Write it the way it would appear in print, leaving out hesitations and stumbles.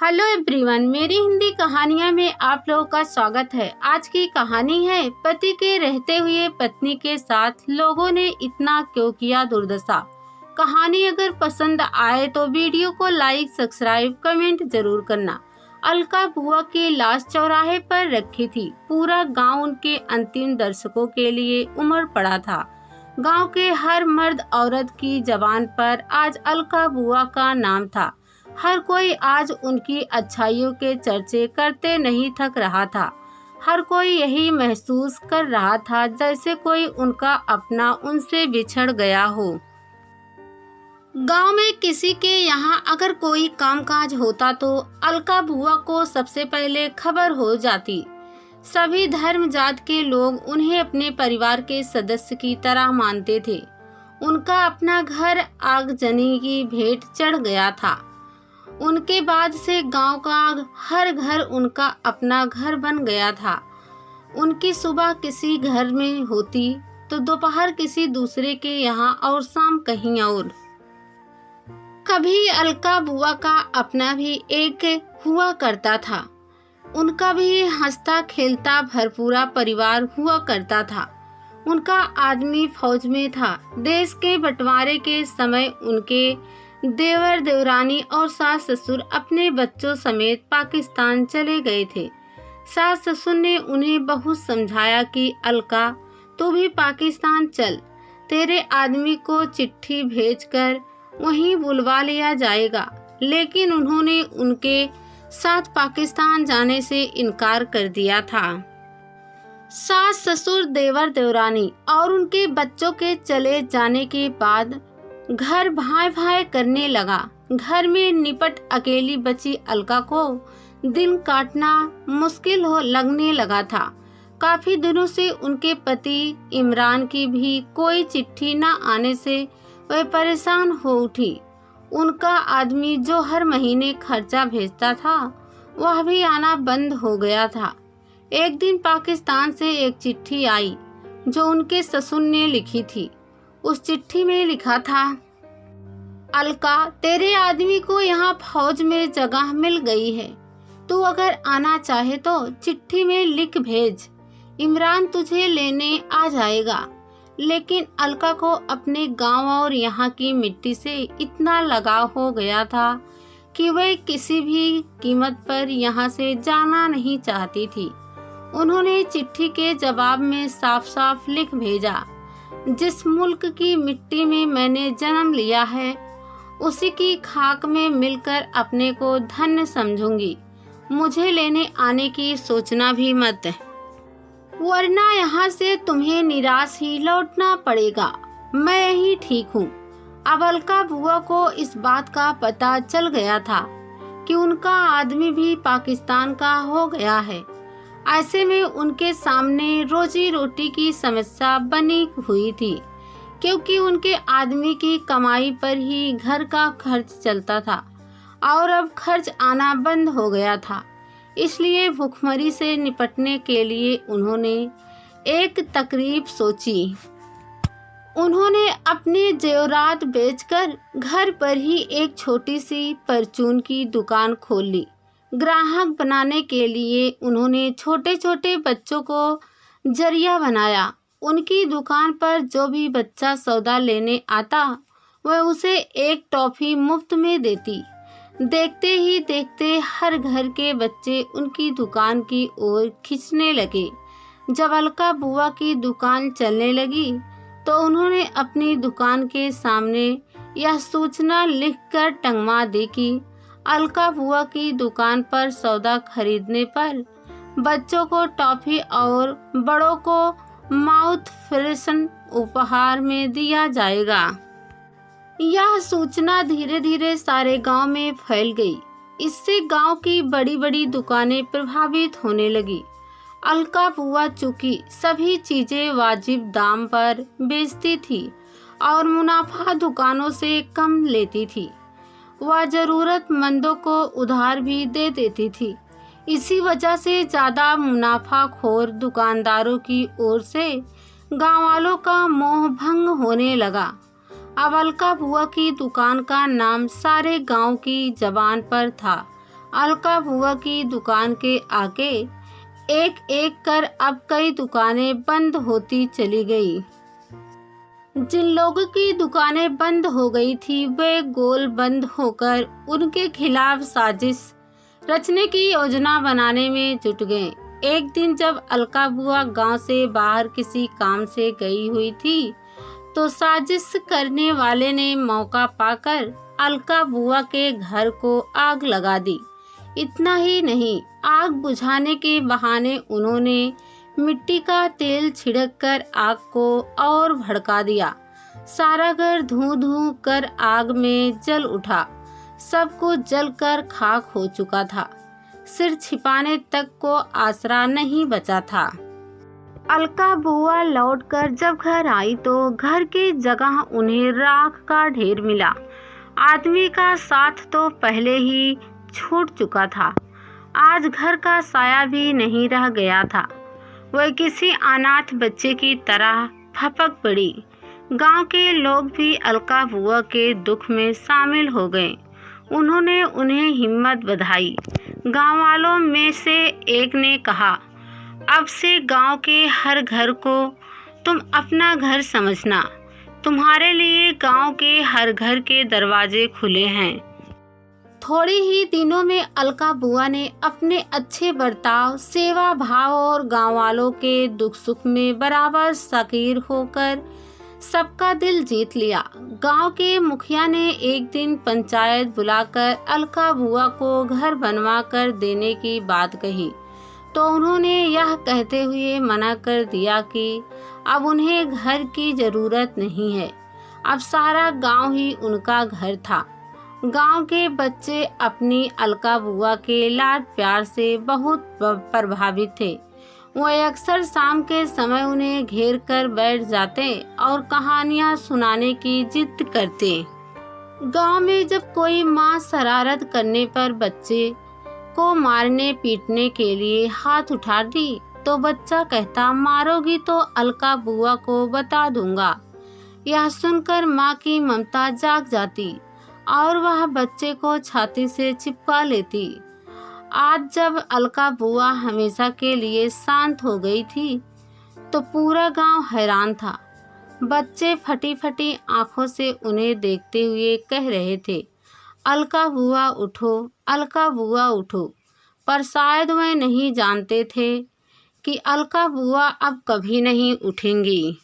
Hello everyone, मेरी हिंदी कहानियाँ में आप लोगों का स्वागत है। आज की कहानी है पति के रहते हुए पत्नी के साथ लोगों ने इतना क्यों किया दुर्दशा। कहानी अगर पसंद आए तो वीडियो को लाइक, सब्सक्राइब, कमेंट जरूर करना। अलका बुआ की लाश चौराहे पर रखी थी। पूरा गांव उनके अंतिम दर्शकों के लिए उमड़ पड़ा था। गांव के हर मर्द औरत की जबान पर आज अलका बुआ का नाम था। हर कोई आज उनकी अच्छाइयों के चर्चे करते नहीं थक रहा था। हर कोई यही महसूस कर रहा था जैसे कोई उनका अपना उनसे बिछड़ गया हो। गांव में किसी के यहाँ अगर कोई कामकाज होता तो अलका बुआ को सबसे पहले खबर हो जाती। सभी धर्म जात के लोग उन्हें अपने परिवार के सदस्य की तरह मानते थे। उनका अपना घर आगजनी की भेंट चढ़ गया था। उनके बाद से गांव का हर घर उनका अपना घर बन गया था। उनकी सुबह किसी घर में होती तो दोपहर किसी दूसरे के यहाँ और शाम कहीं और। कभी अलका बुआ का अपना भी एक हुआ करता था। उनका भी हंसता खेलता भरपूरा परिवार हुआ करता था। उनका आदमी फौज में था। देश के बंटवारे के समय उनके देवर देवरानी और सास ससुर अपने बच्चों समेत पाकिस्तान चले गए थे। सास ससुर ने उन्हें बहुत समझाया कि अलका तू भी पाकिस्तान चल, तेरे आदमी को चिट्ठी भेजकर वहीं बुलवा लिया जाएगा। लेकिन उन्होंने उनके साथ पाकिस्तान जाने से इनकार कर दिया था। सास ससुर, देवर देवरानी और उनके बच्चों के चले जाने के बाद घर भाई भाई करने लगा। घर में निपट अकेली बची अलका को दिन काटना मुश्किल हो लगने लगा था। काफी दिनों से उनके पति इमरान की भी कोई चिट्ठी न आने से वह परेशान हो उठी। उनका आदमी जो हर महीने खर्चा भेजता था वह भी आना बंद हो गया था। एक दिन पाकिस्तान से एक चिट्ठी आई जो उनके ससुर ने लिखी थी। उस चिट्ठी में लिखा था, अलका तेरे आदमी को यहाँ फौज में जगह मिल गई है। तू अगर आना चाहे तो चिट्ठी में लिख भेज, इमरान तुझे लेने आ जाएगा। लेकिन अलका को अपने गांव और यहाँ की मिट्टी से इतना लगाव हो गया था कि वह किसी भी कीमत पर यहाँ से जाना नहीं चाहती थी। उन्होंने चिट्ठी के जवाब में साफ साफ लिख भेजा, जिस मुल्क की मिट्टी में मैंने जन्म लिया है उसी की खाक में मिलकर अपने को धन्य समझूंगी। मुझे लेने आने की सोचना भी मत, वरना यहाँ से तुम्हें निराश ही लौटना पड़ेगा। मैं यही ठीक हूँ। अब अलका बुआ को इस बात का पता चल गया था कि उनका आदमी भी पाकिस्तान का हो गया है। ऐसे में उनके सामने रोजी रोटी की समस्या बनी हुई थी, क्योंकि उनके आदमी की कमाई पर ही घर का खर्च चलता था और अब खर्च आना बंद हो गया था। इसलिए भूखमरी से निपटने के लिए उन्होंने एक तरकीब सोची। उन्होंने अपने जेवरात बेचकर घर पर ही एक छोटी सी परचून की दुकान खोल ली। ग्राहक बनाने के लिए उन्होंने छोटे छोटे बच्चों को जरिया बनाया। उनकी दुकान पर जो भी बच्चा सौदा लेने आता वह उसे एक टॉफी मुफ्त में देती। देखते ही देखते हर घर के बच्चे उनकी दुकान की ओर खींचने लगे। जब अलका बुआ की दुकान चलने लगी तो उन्होंने अपनी दुकान के सामने यह सूचना लिखकर टंगवा दी कि अलका बुआ की दुकान पर सौदा खरीदने पर बच्चों को टॉफी और बड़ों को माउथ फ्रेशन उपहार में दिया जाएगा। यह सूचना धीरे धीरे सारे गांव में फैल गई। इससे गांव की बड़ी बड़ी दुकानें प्रभावित होने लगी। अलका बुआ चूंकि सभी चीजें वाजिब दाम पर बेचती थी और मुनाफा दुकानों से कम लेती थी, वह जरूरतमंदों को उधार भी दे देती थी। इसी वजह से ज्यादा मुनाफाखोर दुकानदारों की ओर से गांव वालों का मोह भंग होने लगा। अब अलका बुआ की दुकान का नाम सारे गांव की जबान पर था अलका बुआ की दुकान के आगे एक एक कर अब कई दुकानें बंद होती चली गई। जिन लोगों की दुकानें बंद हो गई थी वे गोल बंद होकर उनके खिलाफ साजिश रचने की योजना बनाने में जुट गए। एक दिन जब अलका बुआ गांव से बाहर किसी काम से गई हुई थी तो साजिश करने वाले ने मौका पाकर अलका बुआ के घर को आग लगा दी। इतना ही नहीं, आग बुझाने के बहाने उन्होंने मिट्टी का तेल छिड़ककर आग को और भड़का दिया। सारा घर धूं धूं कर आग में जल उठा। सब कुछ जलकर खाक हो चुका था। सिर छिपाने तक को आसरा नहीं बचा था। अलका बुआ लौटकर जब घर आई तो घर की जगह उन्हें राख का ढेर मिला। आदमी का साथ तो पहले ही छूट चुका था। आज घर का साया भी नहीं रह गया था। वह किसी अनाथ बच्चे की तरह फपक पड़ी। गांव के लोग भी अलका बुआ के दुख में शामिल हो गए। उन्होंने उन्हें हिम्मत बधाई। गांव वालों में से एक ने कहा, अब से गांव के हर घर को तुम अपना घर समझना। तुम्हारे लिए गांव के हर घर के दरवाजे खुले हैं। थोड़े ही दिनों में अलका बुआ ने अपने अच्छे बर्ताव, सेवा भाव और गांव वालों के दुख सुख में बराबर शाकिर होकर सबका दिल जीत लिया। गांव के मुखिया ने एक दिन पंचायत बुलाकर अलका बुआ को घर बनवा कर देने की बात कही तो उन्होंने यह कहते हुए मना कर दिया कि अब उन्हें घर की जरूरत नहीं है। अब सारा गांव ही उनका घर था। गांव के बच्चे अपनी अलका बुआ के लाड प्यार से बहुत प्रभावित थे। वह अक्सर शाम के समय उन्हें घेर कर बैठ जाते और कहानियां सुनाने की जिद करते। गांव में जब कोई माँ शरारत करने पर बच्चे को मारने पीटने के लिए हाथ उठाती तो बच्चा कहता, मारोगी तो अलका बुआ को बता दूंगा। यह सुनकर माँ की ममता जाग जाती और वह बच्चे को छाती से चिपका लेती। आज जब अलका बुआ हमेशा के लिए शांत हो गई थी तो पूरा गांव हैरान था। बच्चे फटी फटी आंखों से उन्हें देखते हुए कह रहे थे, अलका बुआ उठो, अलका बुआ उठो। पर शायद वे नहीं जानते थे कि अलका बुआ अब कभी नहीं उठेंगी।